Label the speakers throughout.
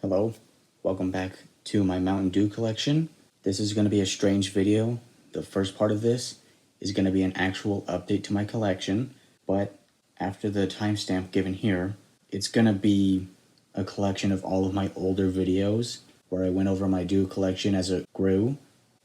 Speaker 1: Hello, welcome back to my Mountain Dew collection. This is going to be a strange video. The first part of this is going to be an actual update to my collection, but after the timestamp given here, it's going to be a collection of all of my older videos where I went over my Dew collection as it grew,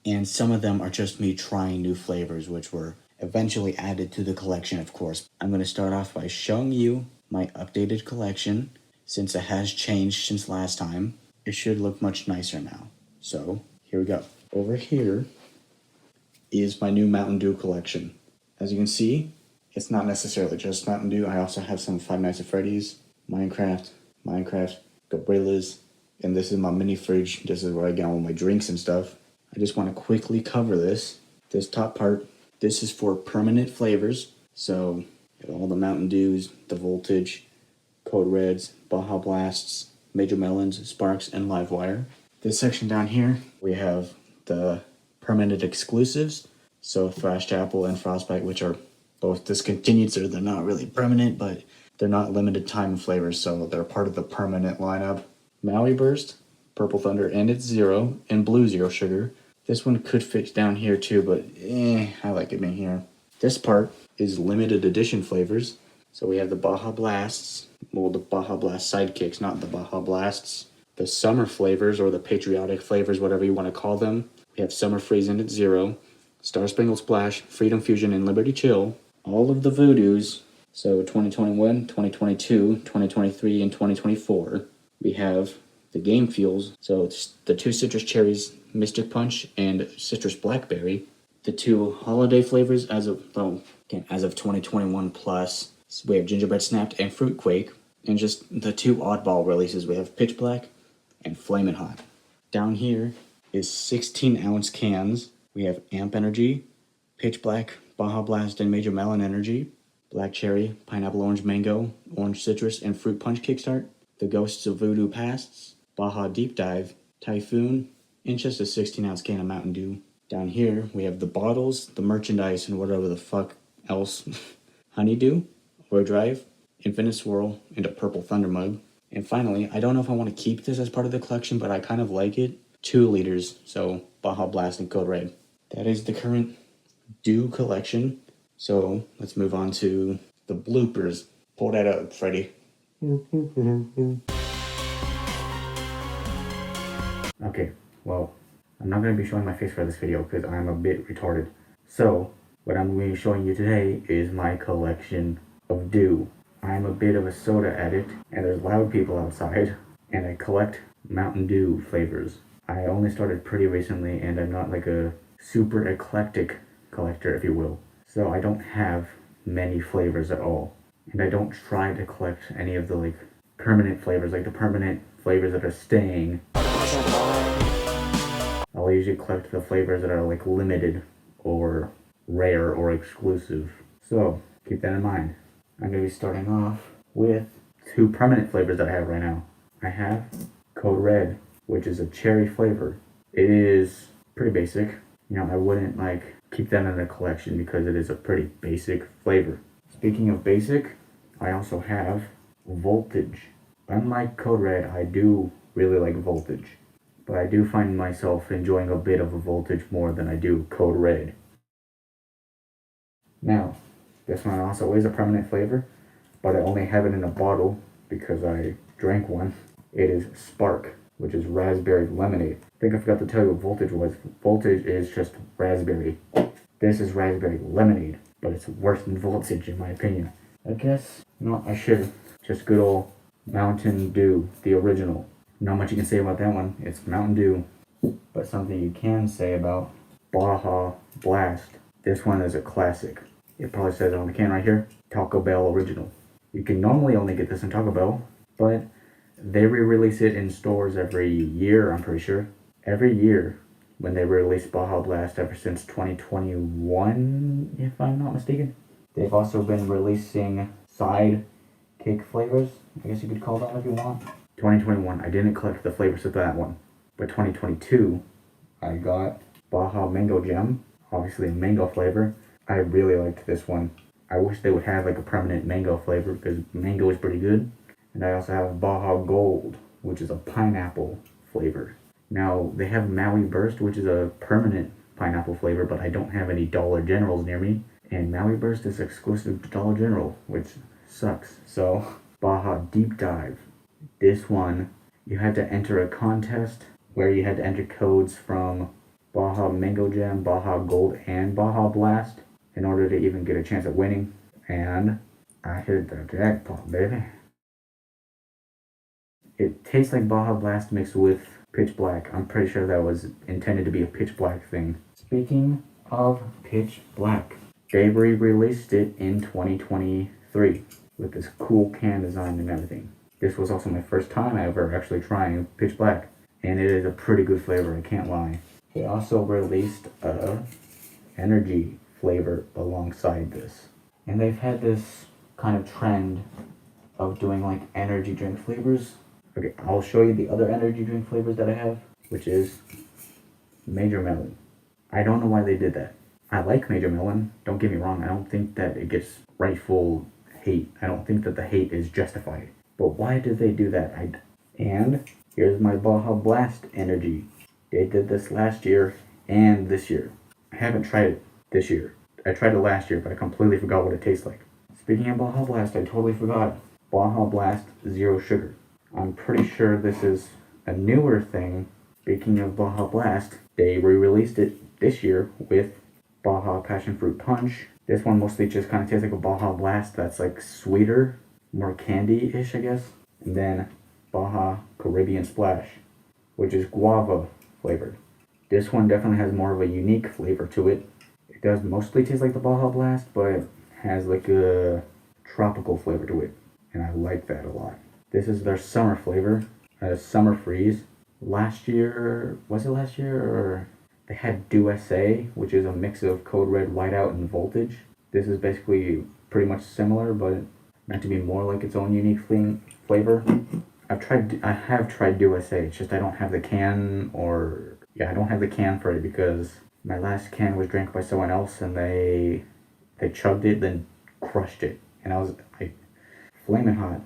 Speaker 1: and some of them are just me trying new flavors which were eventually added to the collection, of course. I'm going to start off by showing you my updated collection. Since it has changed since last time, it should look much nicer now. So, here we go. Over here is my new Mountain Dew collection. As you can see, it's not necessarily just Mountain Dew. I also have some Five Nights at Freddy's, Minecraft, Gorillas, and this is my mini fridge. This is where I get all my drinks and stuff. I just want to quickly cover this top part. This is for permanent flavors. So, all the Mountain Dews, the Voltage, Code Reds, Baja Blasts, Major Melons, Sparks, and Livewire. This section down here, we have the permanent exclusives. So Thrashed Apple and Frostbite, which are both discontinued, so they're not really permanent, but they're not limited time flavors, so they're part of the permanent lineup. Maui Burst, Purple Thunder, and it's Zero, and Blue Zero Sugar. This one could fit down here too, but I like it in here. This part is limited edition flavors. So we have the Baja Blasts, well, the Baja Blast sidekicks, not the Baja Blasts. The summer flavors, or the patriotic flavors, whatever you want to call them. We have Summer Freeze and it's Zero, Star Spangled Splash, Freedom Fusion, and Liberty Chill. All of the Voodoos, so 2021, 2022, 2023, and 2024. We have the Game Fuels, so it's the two citrus cherries, Mystic Punch, and Citrus Blackberry. The two holiday flavors as of 2021 plus. So we have Gingerbread Snapped and Fruit Quake, and just the two oddball releases. We have Pitch Black and Flamin' Hot. Down here is 16-ounce cans. We have Amp Energy, Pitch Black, Baja Blast, and Major Melon Energy, Black Cherry, Pineapple Orange Mango, Orange Citrus, and Fruit Punch Kickstart, The Ghosts of Voodoo Pasts, Baja Deep Dive, Typhoon, and just a 16-ounce can of Mountain Dew. Down here we have the bottles, the merchandise, and whatever the fuck else. Honeydew, Overdrive, Infinite Swirl, and a Purple Thunder mug. And finally, I don't know if I want to keep this as part of the collection, but I kind of like it. 2 liters, so Baja Blast and Code Red. That is the current Dew collection. So let's move on to the bloopers. Pull that up, Freddy. Okay, well, I'm not going to be showing my face for this video because I'm a bit retarded. So, what I'm going to be showing you today is my collection of Dew. I'm a bit of a soda addict, and there's loud people outside, and I collect Mountain Dew flavors. I only started pretty recently, and I'm not like a super eclectic collector, if you will. So I don't have many flavors at all, and I don't try to collect any of the permanent flavors, like the permanent flavors that are staying. I'll usually collect the flavors that are limited or rare or exclusive. So keep that in mind. I'm going to be starting off with 2 permanent flavors that I have right now. I have Code Red, which is a cherry flavor. It is pretty basic. I wouldn't keep that in the collection because it is a pretty basic flavor. Speaking of basic, I also have Voltage. Unlike Code Red, I do really like Voltage, but I do find myself enjoying a bit of a Voltage more than I do Code Red. Now, this one also is a permanent flavor, but I only have it in a bottle because I drank one. It is Spark, which is raspberry lemonade. I think I forgot to tell you what Voltage was. Voltage is just raspberry. This is raspberry lemonade, but it's worse than Voltage in my opinion. I guess, I should. Just good old Mountain Dew, the original. Not much you can say about that one. It's Mountain Dew. But something you can say about Baja Blast. This one is a classic. It probably says it on the can right here. Taco Bell original. You can normally only get this in Taco Bell, but they re-release it in stores every year, I'm pretty sure. Every year when they release Baja Blast ever since 2021, if I'm not mistaken. They've also been releasing side cake flavors, I guess you could call them if you want. 2021, I didn't collect the flavors of that one. But 2022, I got Baja Mango Gem, obviously a mango flavor. I really liked this one. I wish they would have a permanent mango flavor because mango is pretty good. And I also have Baja Gold, which is a pineapple flavor. Now, they have Maui Burst, which is a permanent pineapple flavor, but I don't have any Dollar Generals near me. And Maui Burst is exclusive to Dollar General, which sucks. So, Baja Deep Dive. This one, you had to enter a contest where you had to enter codes from Baja Mango Gem, Baja Gold, and Baja Blast in order to even get a chance at winning. And I hit the jackpot, baby. It tastes like Baja Blast mixed with Pitch Black. I'm pretty sure that was intended to be a Pitch Black thing. Speaking of Pitch Black, they re-released it in 2023 with this cool can design and everything. This was also my first time ever actually trying Pitch Black, and it is a pretty good flavor, I can't lie. They also released a energy flavor alongside this. And they've had this kind of trend of doing like energy drink flavors. Okay, I'll show you the other energy drink flavors that I have, which is Major Melon. I don't know why they did that. I like Major Melon, don't get me wrong. I don't think that it gets rightful hate. I don't think that the hate is justified. But why did they do that? And here's my Baja Blast energy. They did this last year and this year. I haven't tried it this year. I tried it last year, but I completely forgot what it tastes like. Speaking of Baja Blast, I totally forgot. Baja Blast Zero Sugar. I'm pretty sure this is a newer thing. Speaking of Baja Blast, they re-released it this year with Baja Passion Fruit Punch. This one mostly just kind of tastes like a Baja Blast that's like sweeter, more candy-ish, I guess. And then Baja Caribbean Splash, which is guava flavored. This one definitely has more of a unique flavor to it. It does mostly taste like the Baja Blast, but has like a tropical flavor to it. And I like that a lot. This is their summer flavor, Summer Freeze. Last year, was it last year? Or they had Do SA, which is a mix of Code Red, Whiteout, and Voltage. This is basically pretty much similar, but meant to be more like its own unique flavor. I have tried Do SA, it's just I don't have the can, I don't have the can for it because my last can was drank by someone else and they chugged it, then crushed it. And I was like, flaming hot.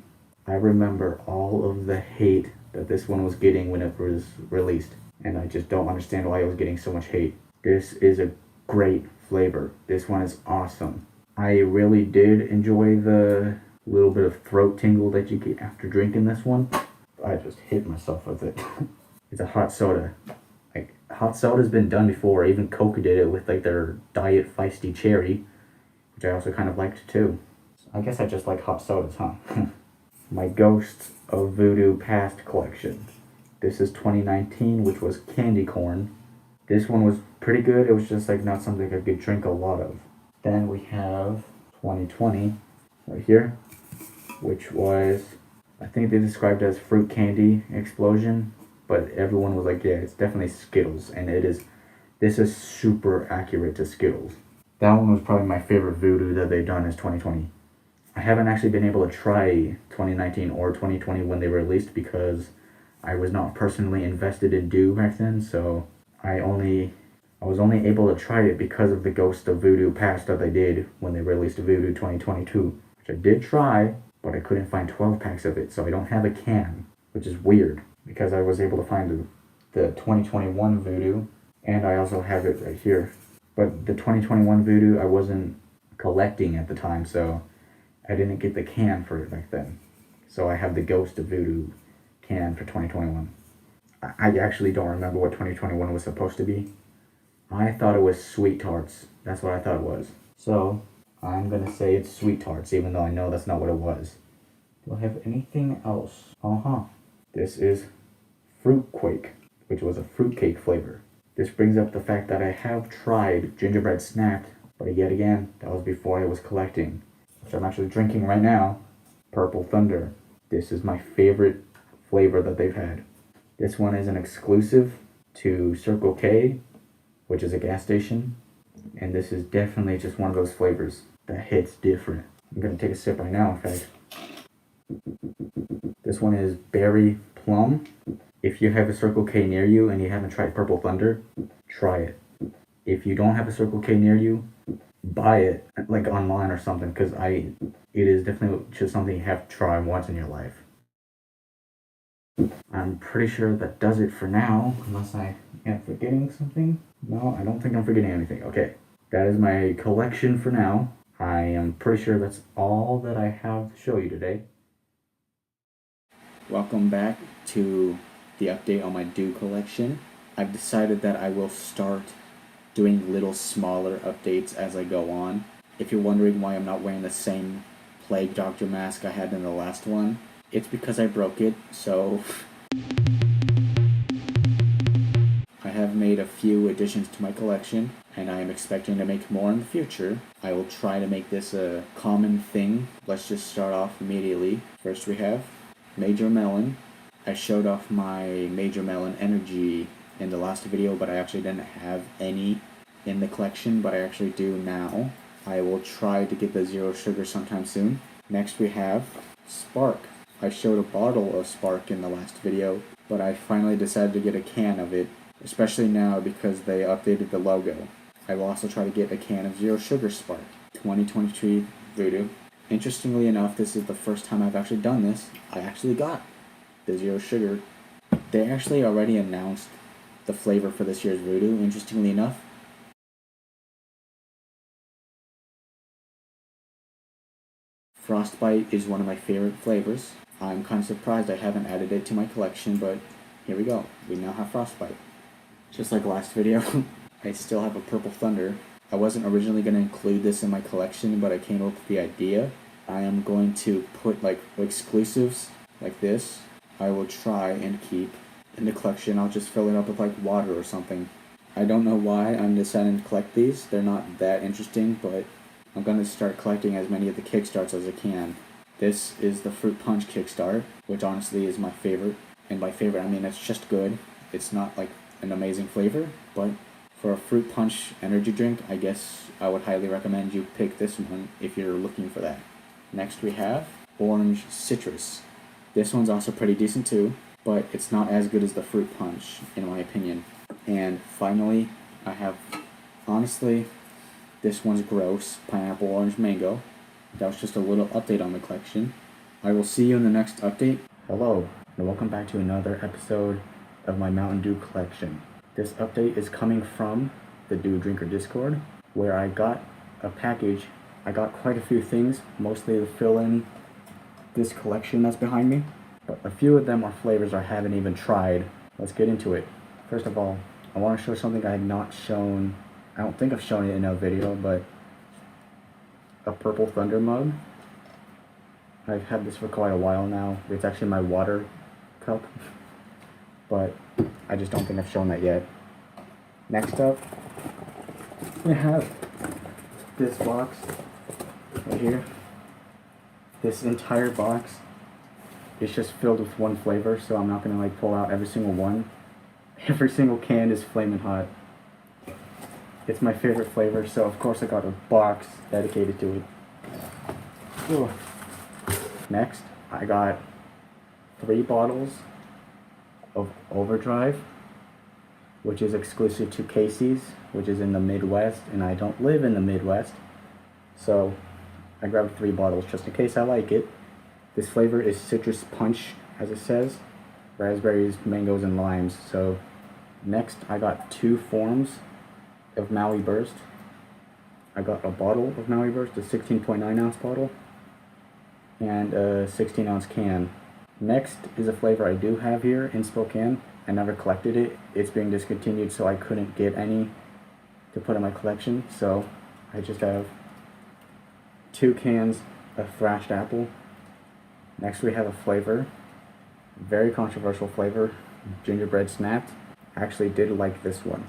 Speaker 1: I remember all of the hate that this one was getting when it was released. And I just don't understand why it was getting so much hate. This is a great flavor. This one is awesome. I really did enjoy the little bit of throat tingle that you get after drinking this one. I just hit myself with it. It's a hot soda. Like, hot soda's been done before. Even Coke did it with like their Diet Feisty Cherry, which I also kind of liked too. I guess I just like hot sodas, huh? My Ghosts of Voodoo Past collection. This is 2019, which was candy corn. This one was pretty good. It was just like not something I could drink a lot of. Then we have 2020 right here, which was, I think they described it as fruit candy explosion, but everyone was like, yeah, it's definitely Skittles, and this is super accurate to Skittles. That one was probably my favorite voodoo that they've done is 2020. I haven't actually been able to try 2019 or 2020 when they were released because I was not personally invested in Dew back then, so I was only able to try it because of the Ghost of Voodoo Past that they did when they released Voodoo 2022, which I did try, but I couldn't find 12 packs of it, so I don't have a can, which is weird because I was able to find the 2021 Voodoo, and I also have it right here. But the 2021 Voodoo I wasn't collecting at the time, so I didn't get the can for it back then. So I have the Ghost of Voodoo can for 2021. I actually don't remember what 2021 was supposed to be. I thought it was Sweet Tarts. That's what I thought it was. So I'm gonna say it's Sweet Tarts, even though I know that's not what it was. Do I have anything else? This is Fruit Quake, which was a fruitcake flavor. This brings up the fact that I have tried Gingerbread Snapped, but yet again, that was before I was collecting. Which I'm actually drinking right now, Purple Thunder. This is my favorite flavor that they've had. This one is an exclusive to Circle K, which is a gas station. And this is definitely just one of those flavors that hits different. I'm going to take a sip right now, in fact. This one is Berry Plum. If you have a Circle K near you and you haven't tried Purple Thunder, try it. If you don't have a Circle K near you, buy it like online or something, because it is definitely just something you have to try once in your life. I'm pretty sure that does it for now, unless I am forgetting something. No, I don't think I'm forgetting anything. Okay, that is my collection for now. I am pretty sure that's all that I have to show you today. Welcome back to the update on my do collection. I've decided that I will start doing little smaller updates as I go on. If you're wondering why I'm not wearing the same Plague Doctor mask I had in the last one, it's because I broke it, so I have made a few additions to my collection, and I am expecting to make more in the future. I will try to make this a common thing. Let's just start off immediately. First we have Major Melon. I showed off my Major Melon energy in the last video, but I actually didn't have any in the collection, but I actually do now. I will try to get the zero sugar sometime soon. Next we have Spark. I showed a bottle of Spark in the last video, but I finally decided to get a can of it, especially now because they updated the logo. I will also try to get a can of zero sugar Spark. 2023 Voodoo. Interestingly enough, this is the first time I've actually done this. I actually got the zero sugar. They actually already announced the flavor for this year's Voodoo, interestingly enough. Frostbite is one of my favorite flavors. I'm kind of surprised I haven't added it to my collection, but here we go. We now have Frostbite. Just like last video, I still have a Purple Thunder. I wasn't originally going to include this in my collection, but I came up with the idea. I am going to put like exclusives like this. I will try and keep in the collection. I'll just fill it up with like water or something. I don't know why I'm deciding to collect these. They're not that interesting, but I'm going to start collecting as many of the Kickstarts as I can. This is the Fruit Punch Kickstart, which honestly is my favorite. And by favorite, I mean it's just good. It's not like an amazing flavor, but for a Fruit Punch energy drink, I guess I would highly recommend you pick this one if you're looking for that. Next we have Orange Citrus. This one's also pretty decent too, but it's not as good as the Fruit Punch, in my opinion. And finally, I have, honestly, this one's gross, Pineapple Orange Mango. That was just a little update on the collection. I will see you in the next update. Hello, and welcome back to another episode of my Mountain Dew collection. This update is coming from the Dew Drinker Discord, where I got a package. I got quite a few things, mostly to fill in this collection that's behind me, but a few of them are flavors I haven't even tried. Let's get into it. First of all, I want to show something I had not shown. I don't think I've shown it in a video, but a Purple Thunder mug. I've had this for quite a while now. It's actually my water cup, but I just don't think I've shown that yet. Next up, we have this box right here. This entire box is just filled with one flavor, so I'm not gonna like pull out every single one. Every single can is Flamin' Hot. It's my favorite flavor, so of course I got a box dedicated to it. Ugh. Next, I got 3 bottles of Overdrive, which is exclusive to Casey's, which is in the Midwest, and I don't live in the Midwest, so I grabbed 3 bottles just in case I like it. This flavor is Citrus Punch, as it says, raspberries, mangoes, and limes. So next, I got 2 forms of Maui Burst. I got a bottle of Maui Burst, a 16.9 ounce bottle, and a 16 ounce can. Next is a flavor I do have here in Spokane. I never collected it. It's being discontinued, so I couldn't get any to put in my collection. So I just have 2 cans of Thrashed Apple. Next we have a flavor, very controversial flavor, Gingerbread Snapped. I actually did like this one.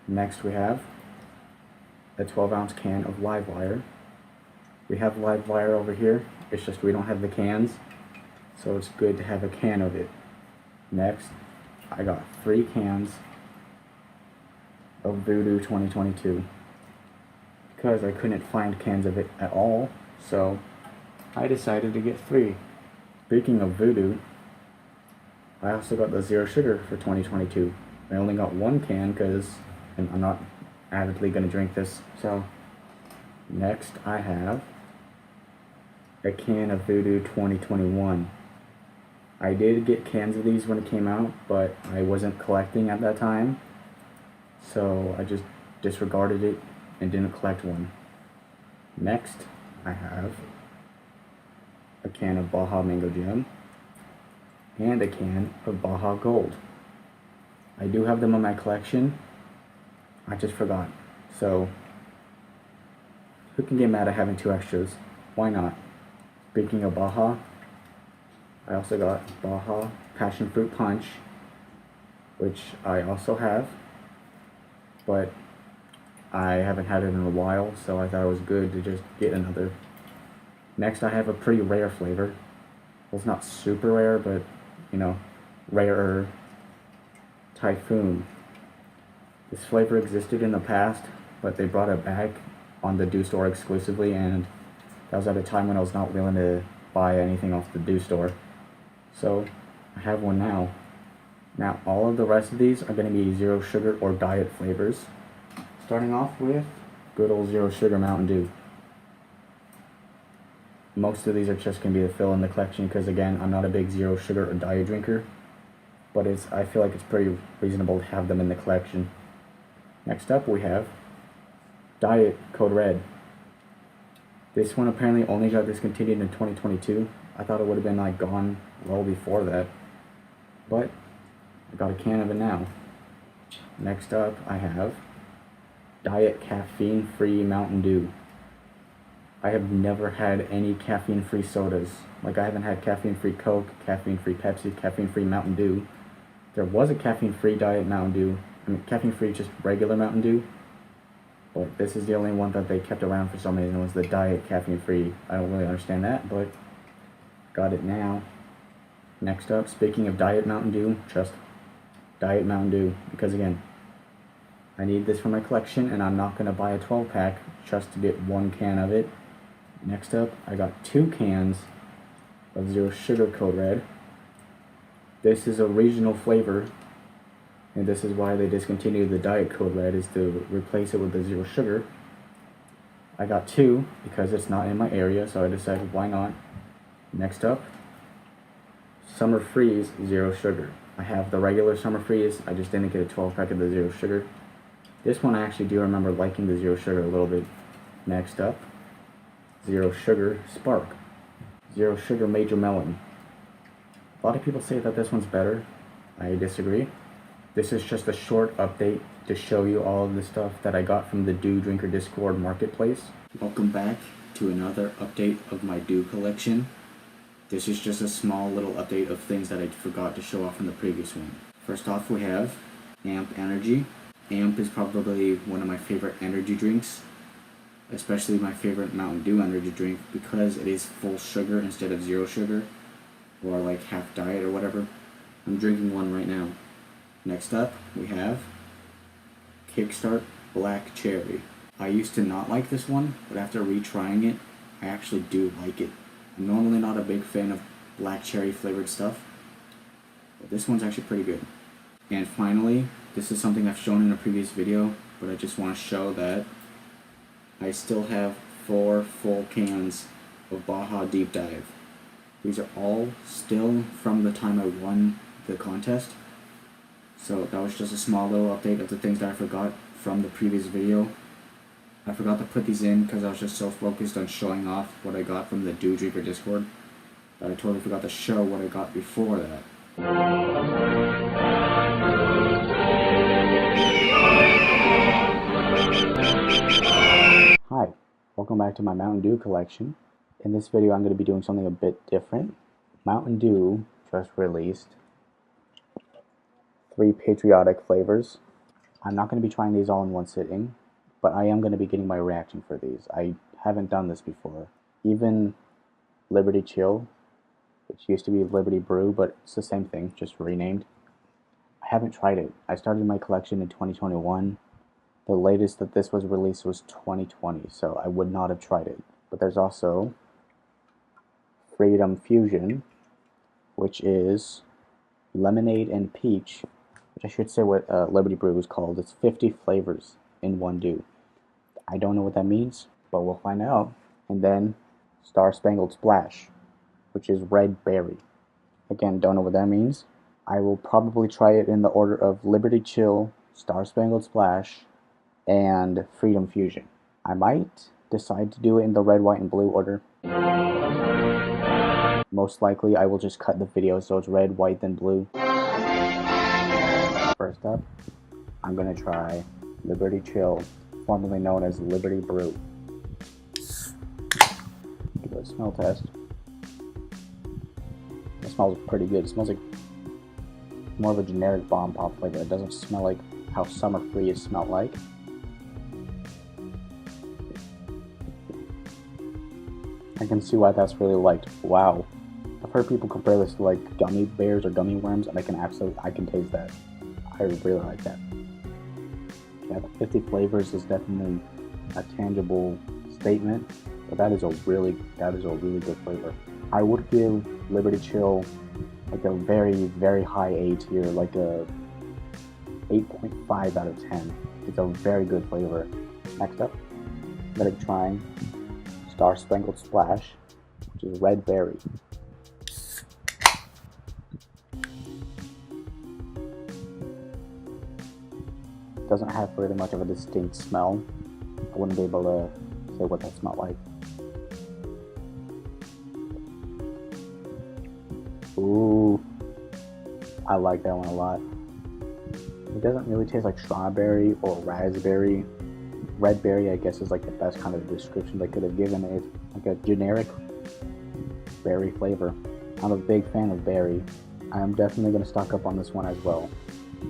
Speaker 1: Next we have a 12 ounce can of Live Wire. We have Live Wire over here, it's just we don't have the cans, so it's good to have a can of it. Next, I got 3 cans of Voodoo 2022 because I couldn't find cans of it at all, so I decided to get 3. Speaking of Voodoo, I also got the Zero Sugar for 2022. I only got 1 can because I'm not avidly going to drink this. So next I have a can of Voodoo 2021. I did get cans of these when it came out, but I wasn't collecting at that time, so I just disregarded it and didn't collect one. Next, I have a can of Baja Mango Jam and a can of Baja Gold. I do have them in my collection, I just forgot. So, who can get mad at having 2 extras? Why not? Speaking of Baja, I also got Baja Passion Fruit Punch, which I also have, but I haven't had it in a while, so I thought it was good to just get another. Next, I have a pretty rare flavor. Well, it's not super rare, but, you know, rarer. Typhoon. This flavor existed in the past, but they brought it back on the Dew store exclusively, and that was at a time when I was not willing to buy anything off the Dew store. So, I have one now. Now, all of the rest of these are going to be zero sugar or diet flavors. Starting off with good old zero sugar Mountain Dew. Most of these are just going to be the fill in the collection because, again, I'm not a big zero sugar or diet drinker, but I feel like it's pretty reasonable to have them in the collection. Next up we have Diet Code Red. This one apparently only got discontinued in 2022. I thought it would have been like gone well before that, but I got a can of it now. Next up I have Diet Caffeine Free Mountain Dew. I have never had any caffeine free sodas. Like, I haven't had caffeine free Coke, caffeine free Pepsi, caffeine free Mountain Dew. There was a caffeine free Diet Mountain Dew. I mean, caffeine free just regular Mountain Dew. But this is the only one that they kept around for some reason. It was the Diet Caffeine Free. I don't really understand that, but got it now. Next up, speaking of Diet Mountain Dew, just Diet Mountain Dew. Because again, I need this for my collection, and I'm not going to buy a 12-pack just to get 1 can of it. Next up, I got 2 cans of Zero Sugar Code Red. This is a regional flavor, and this is why they discontinued the Diet Code Red, is to replace it with the zero sugar. I got 2 because it's not in my area, so I decided why not. Next up, Summer Freeze Zero Sugar. I have the regular Summer Freeze, I just didn't get a 12-pack of the zero sugar. This one I actually do remember liking the zero sugar a little bit. Next up, Zero Sugar Spark. Zero Sugar Major Melon. A lot of people say that this one's better. I disagree. This is just a short update to show you all of the stuff that I got from the Dew Drinker Discord marketplace. Welcome back to another update of my Dew collection. This is just a small little update of things that I forgot to show off in the previous one. First off, we have Amp Energy. Amp is probably one of my favorite energy drinks, especially my favorite Mountain Dew energy drink, because it is full sugar instead of zero sugar, or like half diet or whatever. I'm drinking one right now. Next up, we have Kickstart Black Cherry. I used to not like this one, but after retrying it, I actually do like it. I'm normally not a big fan of black cherry flavored stuff, but this one's actually pretty good. And finally, this is something I've shown in a previous video, but I just want to show that I still have 4 full cans of Baja Deep Dive. These are all still from the time I won the contest. So that was just a small little update of the things that I forgot from the previous video. I forgot to put these in because I was just so focused on showing off what I got from the Dew Drinker Discord that I totally forgot to show what I got before that. Hi, welcome back to my Mountain Dew collection. In this video I'm going to be doing something a bit different. Mountain Dew just released 3 patriotic flavors. I'm not going to be trying these all in one sitting, but I am going to be getting my reaction for these. I haven't done this before. Even Liberty Chill, which used to be Liberty Brew, but it's the same thing, just renamed. I haven't tried it. I started my collection in 2021. The latest that this was released was 2020, so I would not have tried it. But there's also Freedom Fusion, which is lemonade and peach, which I should say what Liberty Brew is called. It's 50 flavors in one Dew. I don't know what that means, but we'll find out. And then Star Spangled Splash, which is red berry. Again, don't know what that means. I will probably try it in the order of Liberty Chill, Star Spangled Splash, and Freedom Fusion. I might decide to do it in the red, white, and blue order. Most likely, I will just cut the video so it's red, white, then blue. First up, I'm gonna try Liberty Chill, formerly known as Liberty Brew. Give it a smell test. It smells pretty good. It smells like more of a generic bomb pop flavor. It doesn't smell like how Summer Freeze smelled like. I can see why that's really liked. Wow. I've heard people compare this to like gummy bears or gummy worms, and I can taste that. I really like that. Yeah, the 50 flavors is definitely a tangible statement, but that is a really good flavor. I would give Liberty Chill like a very, very high A tier, like a 8.5 out of 10. It's a very good flavor. Next up, I'm gonna be trying Star Spangled Splash, which is red berry. Doesn't have really much of a distinct smell. I wouldn't be able to say what that smelled like. Ooh, I like that one a lot. It doesn't really taste like strawberry or raspberry. Red berry, I guess, is like the best kind of description they could have given it. Like a generic berry flavor. I'm a big fan of berry. I am definitely going to stock up on this one as well.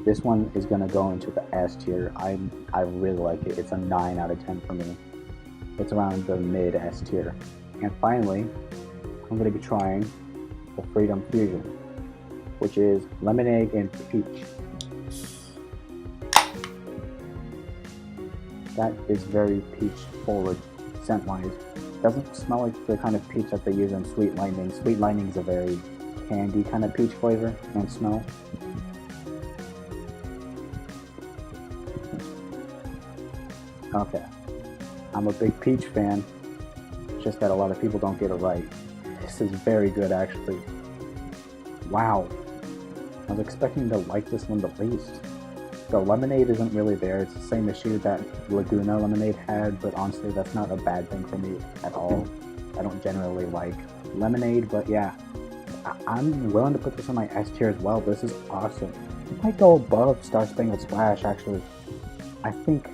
Speaker 1: This one is going to go into the S tier. I really like it. It's a 9 out of 10 for me. It's around the mid S tier. And finally, I'm going to be trying the Freedom Fusion, which is lemonade and peach. That is very peach forward scent wise. Doesn't smell like the kind of peach that they use in Sweet Lightning. Sweet Lightning is a very candy kind of peach flavor and smell. Okay, I'm a big peach fan, just that a lot of people don't get it right. This is very good actually. Wow, I was expecting to like this one the least. The lemonade isn't really there. It's the same issue that Laguna lemonade had, but honestly that's not a bad thing for me at all. I don't generally like lemonade, but yeah, I'm willing to put this on my S tier as well. This is awesome. It might go above Star Spangled Splash actually. I think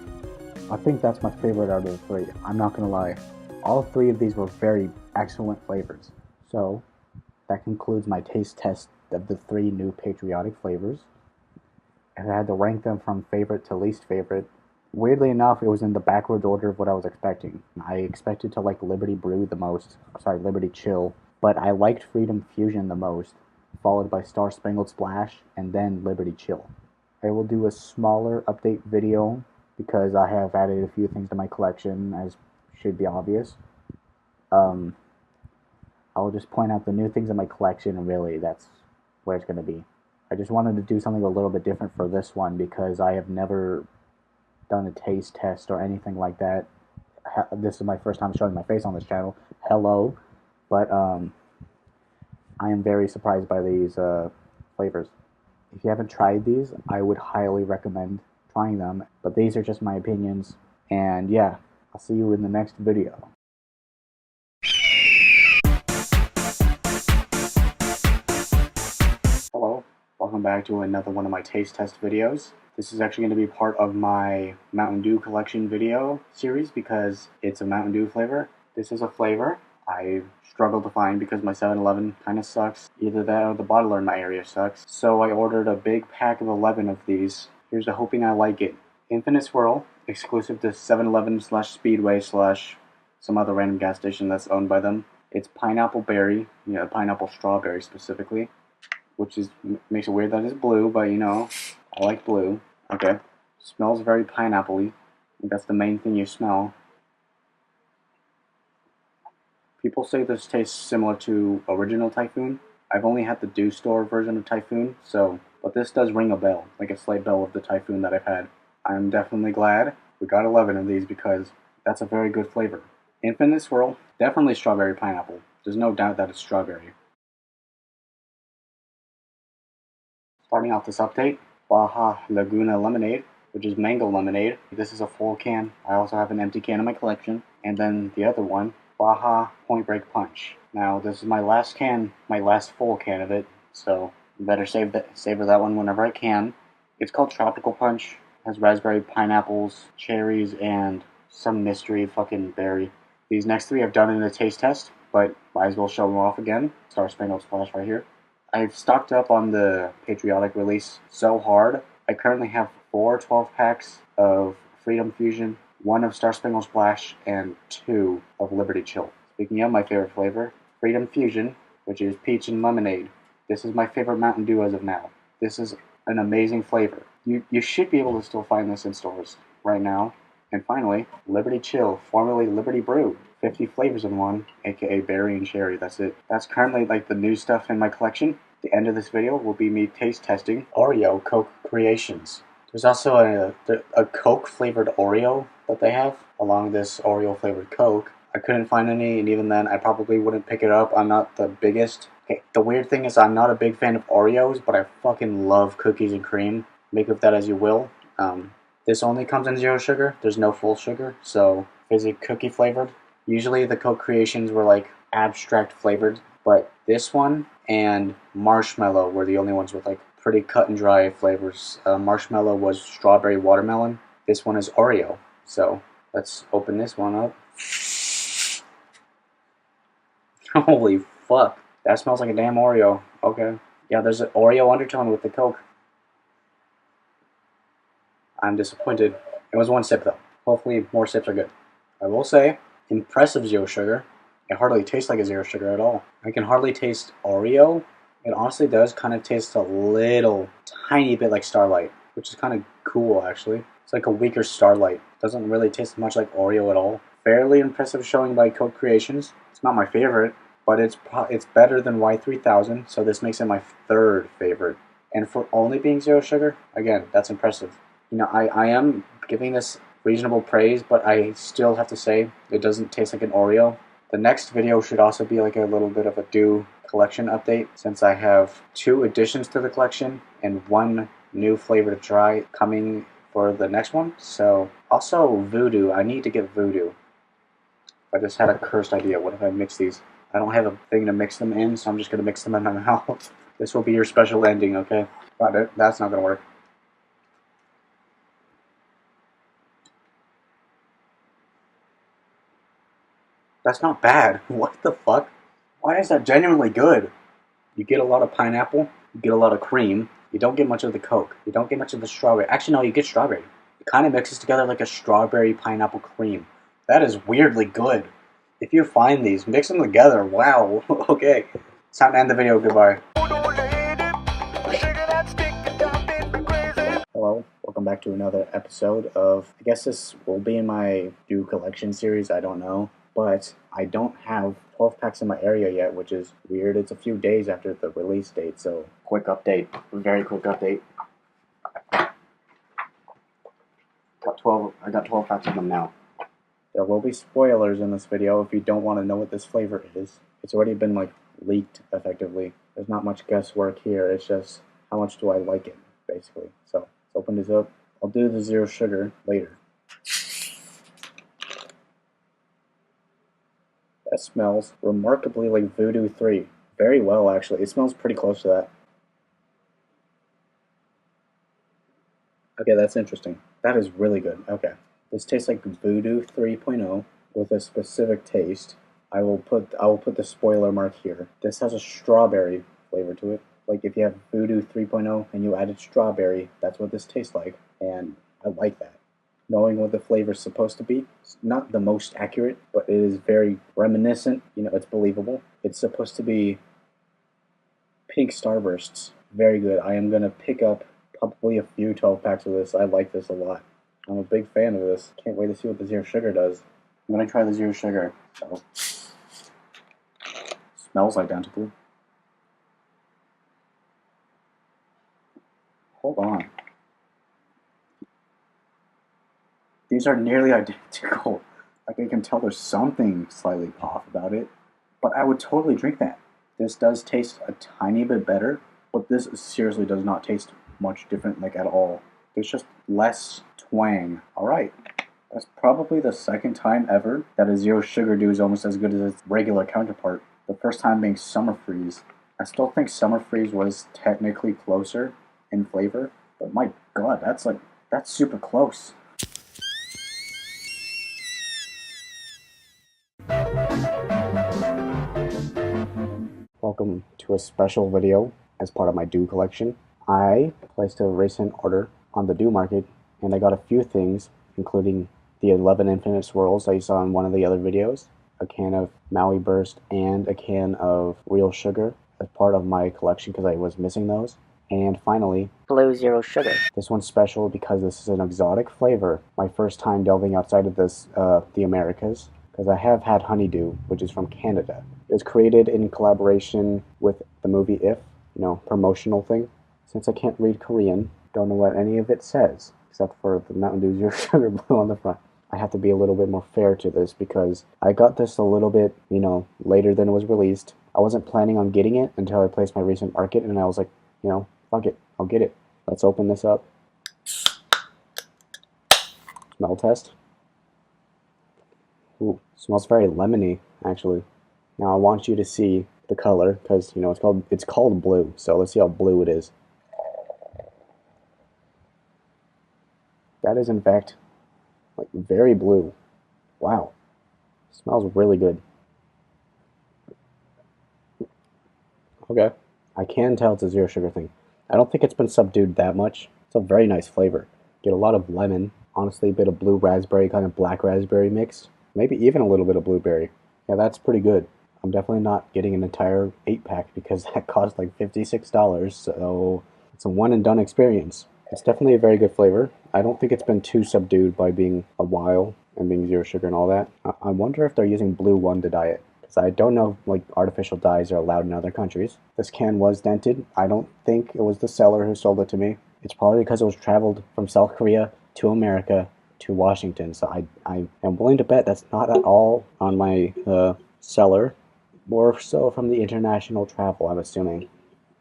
Speaker 1: that's my favorite out of the three. I'm not gonna lie. All three of these were very excellent flavors. So that concludes my taste test of the 3 new patriotic flavors. If I had to rank them from favorite to least favorite, weirdly enough, it was in the backwards order of what I was expecting. I expected to like Liberty Brew the most, sorry, Liberty Chill, but I liked Freedom Fusion the most, followed by Star Spangled Splash, and then Liberty Chill. I will do a smaller update video because I have added a few things to my collection, as should be obvious. I'll just point out the new things in my collection, and really, that's where it's going to be. I just wanted to do something a little bit different for this one because I have never done a taste test or anything like that. This is my first time showing my face on this channel. Hello. But I am very surprised by these flavors. If you haven't tried these, I would highly recommend trying them. But these are just my opinions. And yeah, I'll see you in the next video. Hello. Welcome back to another one of my taste test videos. This is actually going to be part of my Mountain Dew collection video series because it's a Mountain Dew flavor. This is a flavor I struggled to find because my 7-Eleven kind of sucks. Either that or the bottler in my area sucks. So I ordered a big pack of 11 of these. Here's to hoping I like it. Infinite Swirl, exclusive to 7-Eleven / Speedway / some other random gas station that's owned by them. It's pineapple berry, pineapple strawberry specifically, which makes it weird that it's blue, but I like blue. Okay, smells very pineapple-y. That's the main thing you smell. People say this tastes similar to original Typhoon. I've only had the Dew Store version of Typhoon, but this does ring a bell, like a slight bell of the Typhoon that I've had. I'm definitely glad we got 11 of these because that's a very good flavor. Infinite Swirl, definitely strawberry pineapple. There's no doubt that it's strawberry. Starting off this update, Baja Laguna Lemonade, which is mango lemonade. This is a full can. I also have an empty can in my collection. And then the other one, Baja Point Break Punch. Now this is my last can, my last full can of it, so I better savor that one whenever I can. It's called Tropical Punch. It has raspberry, pineapples, cherries, and some mystery fucking berry. These next three I've done in a taste test, but might as well show them off again. Star Spangled Splash right here. I've stocked up on the patriotic release so hard. I currently have 4 12-packs of Freedom Fusion, 1 of Star Spangled Splash, and 2 of Liberty Chill. Speaking of my favorite flavor, Freedom Fusion, which is peach and lemonade. This is my favorite Mountain Dew as of now. This is an amazing flavor. You should be able to still find this in stores right now. And finally, Liberty Chill, formerly Liberty Brew. 50 flavors in one, aka berry and cherry. That's it. That's currently like the new stuff in my collection. The end of this video will be me taste testing Oreo Coke Creations. There's also a Coke flavored Oreo that they have along this Oreo flavored Coke. I couldn't find any, and even then I probably wouldn't pick it up. I'm not the biggest. Okay, the weird thing is I'm not a big fan of Oreos, but I fucking love cookies and cream. Make of that as you will. This only comes in 0 sugar. There's no full sugar, so is it cookie flavored? Usually the Coke Creations were like abstract flavored, but this one and marshmallow were the only ones with like pretty cut and dry flavors. Marshmallow was strawberry watermelon. This one is Oreo. So let's open this one up. Holy fuck. That smells like a damn Oreo. Okay. Yeah, there's an Oreo undertone with the Coke. I'm disappointed. It was 1 sip though. Hopefully more sips are good. I will say, impressive 0 sugar. It hardly tastes like a 0 sugar at all. I can hardly taste Oreo. It honestly does kind of taste a little, tiny bit like Starlight, which is kind of cool actually. It's like a weaker Starlight. Doesn't really taste much like Oreo at all. Fairly impressive showing by Coke Creations. It's not my favorite, but it's better than Y3000, so this makes it my 3rd favorite. And for only being 0 sugar, again, that's impressive. You know, I am giving this reasonable praise, but I still have to say it doesn't taste like an Oreo. The next video should also be like a little bit of a Dew collection update, since I have 2 additions to the collection and 1 new flavor to try coming for the next one. So, also Voodoo. I need to get Voodoo. I just had a cursed idea. What if I mix these? I don't have a thing to mix them in, so I'm just going to mix them in my mouth. This will be your special ending, okay? Got it. That's not going to work. That's not bad. What the fuck? Why is that genuinely good? You get a lot of pineapple, you get a lot of cream, you don't get much of the Coke, you don't get much of the strawberry. Actually, no, you get strawberry. It kind of mixes together like a strawberry pineapple cream. That is weirdly good. If you find these, mix them together. Wow. Okay. It's time to end the video. Goodbye. Hello. Welcome back to another episode of, I guess this will be in my Dew collection series. I don't know. But I don't have 12 packs in my area yet, which is weird. It's a few days after the release date, so quick update. Very quick update. I got 12 packs of them now. There will be spoilers in this video if you don't want to know what this flavor is. It's already been like leaked effectively. There's not much guesswork here. It's just how much do I like it, basically. So let's open this up. I'll do the 0 sugar later. That smells remarkably like Voodoo 3. Very well, actually. It smells pretty close to that. Okay, that's interesting. That is really good. Okay. This tastes like Voodoo 3.0 with a specific taste. I will put the spoiler mark here. This has a strawberry flavor to it. Like if you have Voodoo 3.0 and you added strawberry, that's what this tastes like. And I like that. Knowing what the flavor is supposed to be. It's not the most accurate, but it is very reminiscent. You know, it's believable. It's supposed to be pink starbursts. Very good. I am going to pick up probably a few 12 packs of this. I like this a lot. I'm a big fan of this. Can't wait to see what the 0 sugar does. I'm going to try the 0 sugar. So, smells identical. Hold on. These are nearly identical. Like I can tell there's something slightly off about it, but I would totally drink that. This does taste a tiny bit better, but this seriously does not taste much different, like, at all. There's just less twang. Alright, that's probably the second time ever that a zero sugar dew is almost as good as its regular counterpart. The first time being Summer Freeze. I still think Summer Freeze was technically closer in flavor, but my god, that's super close. Welcome to a special video as part of my dew collection. I placed a recent order on the dew market and I got a few things, including the 11 infinite swirls that you saw in one of the other videos, a can of Maui Burst, and a can of real sugar as part of my collection because I was missing those. And finally,
Speaker 2: Blue Zero Sugar.
Speaker 1: This one's special because this is an exotic flavor. My first time delving outside of this, the Americas, because I have had honeydew, which is from Canada. It was created in collaboration with the movie If, promotional thing. Since I can't read Korean, don't know what any of it says, except for the Mountain Dew Zero Sugar Blue on the front. I have to be a little bit more fair to this because I got this a little bit, later than it was released. I wasn't planning on getting it until I placed my recent market, and I was like, fuck it, I'll get it. Let's open this up. Smell test. Ooh, smells very lemony, actually. Now I want you to see the color, because it's called blue, so let's see how blue it is. That is in fact like very blue. Wow. Smells really good. Okay. I can tell it's a zero sugar thing. I don't think it's been subdued that much. It's a very nice flavor. Get a lot of lemon, honestly a bit of blue raspberry, kind of black raspberry mix. Maybe even a little bit of blueberry. Yeah, that's pretty good. I'm definitely not getting an entire 8-pack because that cost like $56, so it's a one and done experience. It's definitely a very good flavor. I don't think it's been too subdued by being a while and being zero sugar and all that. I wonder if they're using Blue One to dye it, because I don't know if artificial dyes are allowed in other countries. This can was dented. I don't think it was the seller who sold it to me. It's probably because it was traveled from South Korea to America to Washington, so I am willing to bet that's not at all on my seller, more so from the international travel, I'm assuming.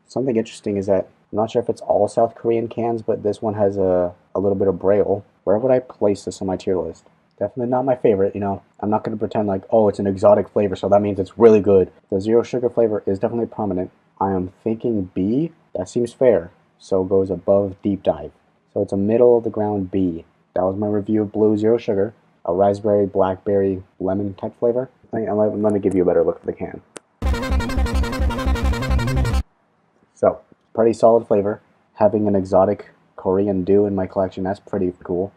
Speaker 1: Something interesting is that I'm not sure if it's all South Korean cans, but this one has a little bit of braille. Where would I place this on my tier list? Definitely not my favorite, I'm not going to pretend like, oh, it's an exotic flavor, so that means it's really good. The zero sugar flavor is definitely prominent. I am thinking B. That seems fair. So it goes above deep dive. So it's a middle of the ground B. That was my review of Blue Zero Sugar, a raspberry, blackberry, lemon type flavor. Let me give you a better look at the can. So, pretty solid flavor. Having an exotic Korean dew in my collection, that's pretty cool.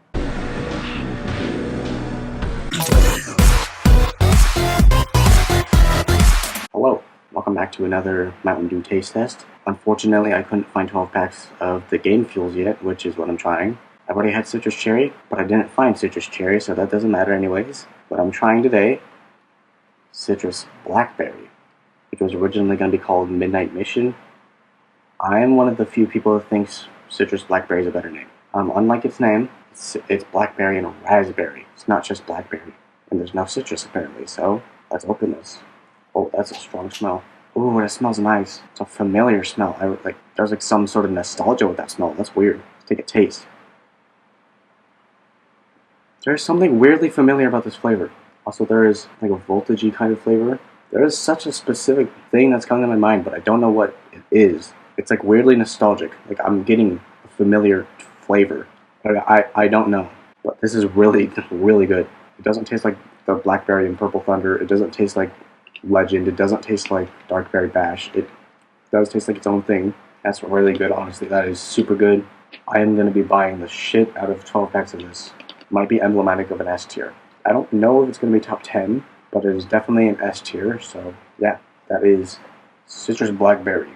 Speaker 1: Hello, welcome back to another Mountain Dew taste test. Unfortunately, I couldn't find 12 packs of the Game Fuels yet, which is what I'm trying. I've already had Citrus Cherry, but I didn't find Citrus Cherry, so that doesn't matter anyways. What I'm trying today, Citrus Blackberry, which was originally going to be called Midnight Mission. I am one of the few people who thinks Citrus Blackberry is a better name. Unlike its name, it's blackberry and raspberry. It's not just blackberry. And there's no citrus apparently, so let's open this. Oh, that's a strong smell. Ooh, it smells nice. It's a familiar smell. There's like some sort of nostalgia with that smell. That's weird. Let's take a taste. There's something weirdly familiar about this flavor. Also, there is like a voltagey kind of flavor. There is such a specific thing that's coming to my mind, but I don't know what it is. It's like weirdly nostalgic. Like I'm getting a familiar flavor. I don't know. But this is really, really good. It doesn't taste like the Blackberry and Purple Thunder. It doesn't taste like Legend. It doesn't taste like Dark Berry Bash. It does taste like its own thing. That's really good, honestly. That is super good. I am going to be buying the shit out of 12 packs of this. Might be emblematic of an S tier. I don't know if it's going to be top 10, but it is definitely an S tier. So yeah, that is Citrus Blackberry.